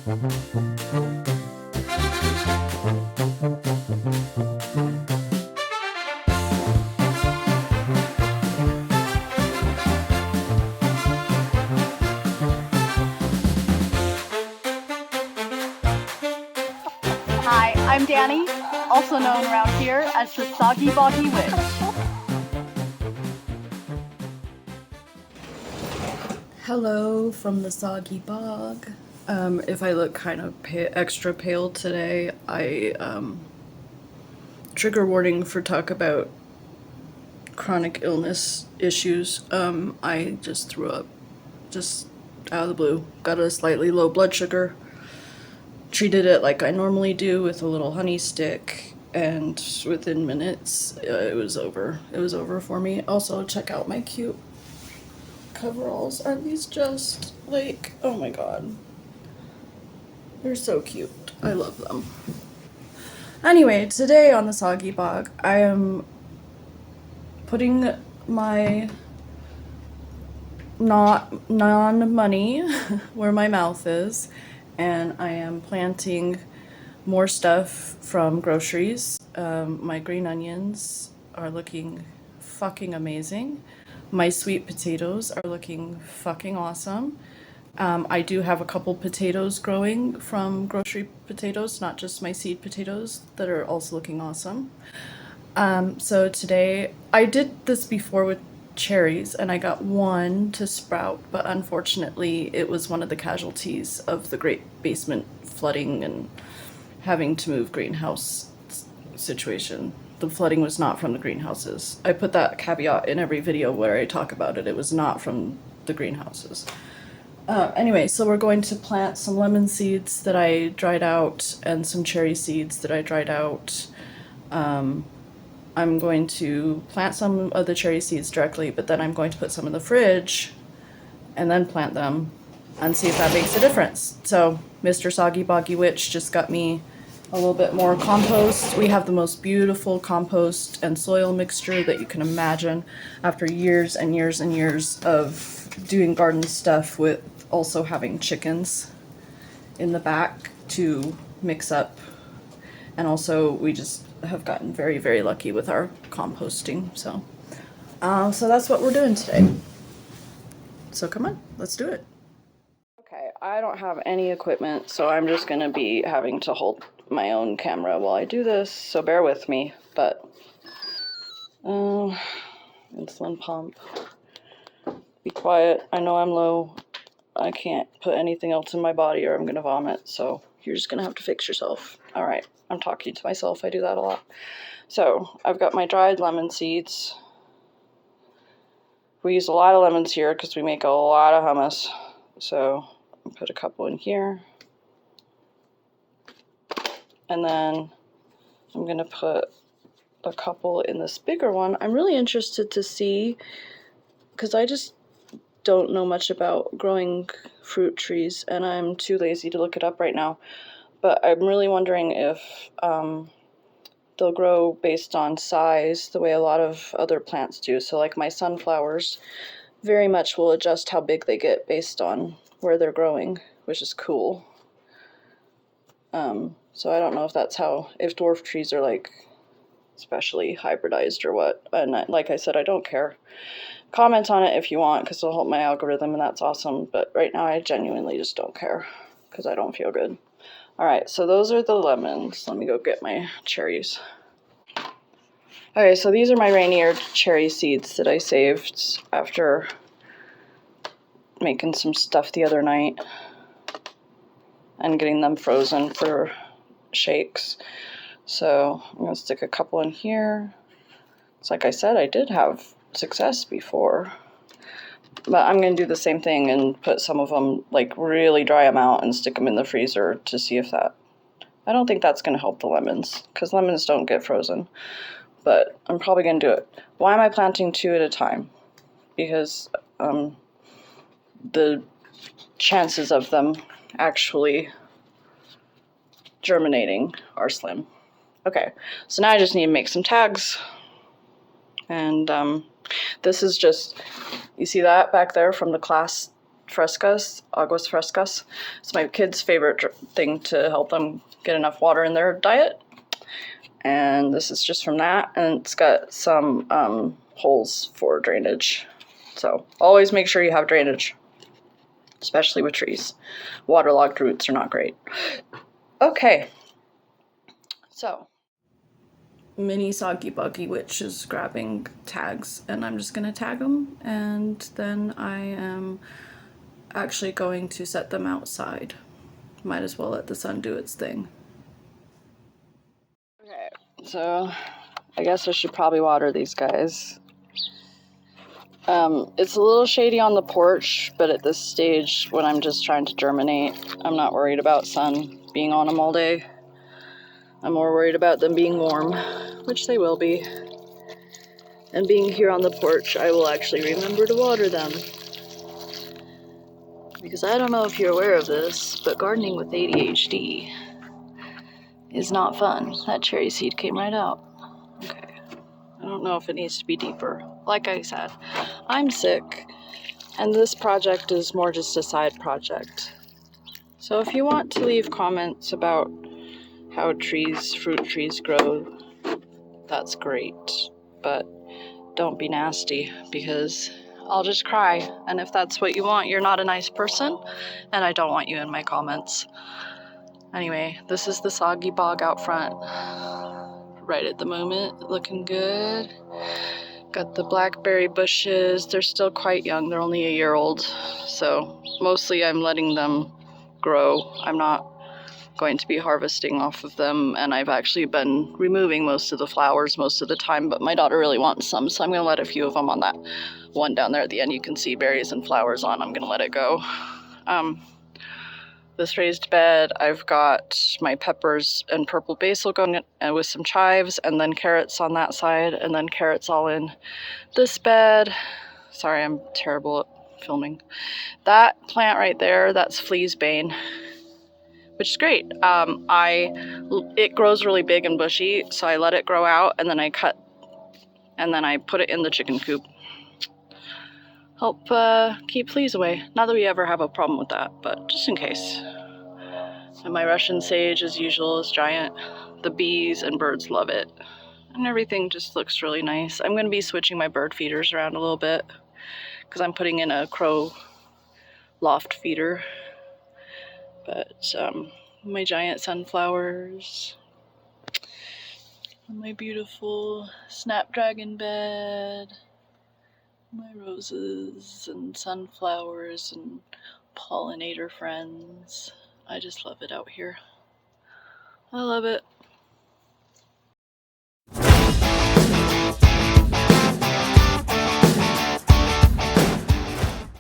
Hi, I'm Danny, also known around here as the Soggy Boggy Witch. Hello from the Soggy Bog. If I look kind of extra pale today, trigger warning for talk about chronic illness issues. I just threw up, just out of the blue. Got a slightly low blood sugar. Treated it like I normally do with a little honey stick, and within minutes, it was over. It was over for me. Also, check out my cute coveralls. Aren't these just like, oh my god. They're so cute. I love them. Anyway, today on the Soggy Bog, I am putting my non-money where my mouth is, and I am planting more stuff from groceries. My green onions are looking fucking amazing. My sweet potatoes are looking fucking awesome. I do have a couple potatoes growing from grocery potatoes, not just my seed potatoes, that are also looking awesome. So today, I did this before with cherries, and I got one to sprout, but unfortunately it was one of the casualties of the Great Basement flooding and having to move greenhouse situation. The flooding was not from the greenhouses. I put that caveat in every video where I talk about it. It was not from the greenhouses. Anyway, so we're going to plant some lemon seeds that I dried out and some cherry seeds that I dried out. I'm going to plant some of the cherry seeds directly, but then I'm going to put some in the fridge and then plant them and see if that makes a difference. So Mr. Soggy Boggy Witch just got me a little bit more compost. We have the most beautiful compost and soil mixture that you can imagine after years and years and years of doing garden stuff with also having chickens in the back to mix up. And also we just have gotten very, very lucky with our composting. So that's what we're doing today. So come on, let's do it. Okay, I don't have any equipment, so I'm just gonna be having to hold my own camera while I do this, so bear with me. But insulin pump. Be quiet. I know I'm low. I can't put anything else in my body or I'm gonna vomit, so you're just gonna have to fix yourself. Alright, I'm talking to myself. I do that a lot. So I've got my dried lemon seeds. We use a lot of lemons here because we make a lot of hummus. So I'll put a couple in here. And then I'm going to put a couple in this bigger one. I'm really interested to see, because I just don't know much about growing fruit trees, and I'm too lazy to look it up right now. But I'm really wondering if they'll grow based on size the way a lot of other plants do. So like my sunflowers very much will adjust how big they get based on where they're growing, which is cool. So I don't know if that's how, if dwarf trees are like especially hybridized or what. And like I said, I don't care. Comment on it if you want, because it'll help my algorithm, and that's awesome. But right now I genuinely just don't care because I don't feel good. Alright, so those are the lemons. Let me go get my cherries. Okay, so these are my Rainier cherry seeds that I saved after making some stuff the other night and getting them frozen for shakes. So I'm going to stick a couple in here. It's like I said, I did have success before. But I'm going to do the same thing and put some of them, like really dry them out and stick them in the freezer to see if that... I don't think that's going to help the lemons, because lemons don't get frozen. But I'm probably going to do it. Why am I planting 2 at a time? Because the chances of them actually germinating are slim. Okay, so now I just need to make some tags. And this is just, you see that back there from the class frescas, aguas frescas. It's my kids' favorite thing to help them get enough water in their diet. And this is just from that, and it's got some holes for drainage. So always make sure you have drainage, especially with trees. Waterlogged roots are not great. Okay, so mini Soggy Buggy Witch is grabbing tags, and I'm just gonna tag them, and then I am actually going to set them outside. Might as well let the sun do its thing. Okay, so I guess I should probably water these guys. It's a little shady on the porch, but at this stage, when I'm just trying to germinate, I'm not worried about sun being on them all day. I'm more worried about them being warm, which they will be. And being here on the porch, I will actually remember to water them. Because I don't know if you're aware of this, but gardening with ADHD is not fun. That cherry seed came right out. Okay. I don't know if it needs to be deeper. Like I said, I'm sick, and this project is more just a side project. So if you want to leave comments about how fruit trees grow, that's great. But don't be nasty, because I'll just cry. And if that's what you want, you're not a nice person, and I don't want you in my comments. Anyway, this is the soggy bog out front. Right at the moment, looking good. Got the blackberry bushes. They're still quite young. They're only a year old. So mostly I'm letting them grow. I'm not going to be harvesting off of them, and I've actually been removing most of the flowers most of the time, but my daughter really wants some, so I'm going to let a few of them on that one down there at the end. You can see berries and flowers on. I'm going to let it go. This raised bed, I've got my peppers and purple basil going in, with some chives, and then carrots on that side, and then carrots all in this bed. Sorry, I'm terrible at filming. That plant right there, that's fleasbane, which is great. It grows really big and bushy, so I let it grow out, and then I cut, and then I put it in the chicken coop. Help keep fleas away. Not that we ever have a problem with that, but just in case. And my Russian sage, as usual, is giant. The bees and birds love it. And everything just looks really nice. I'm going to be switching my bird feeders around a little bit, because I'm putting in a crow loft feeder. But my giant sunflowers, my beautiful snapdragon bed, my roses and sunflowers and pollinator friends. I just love it out here. I love it.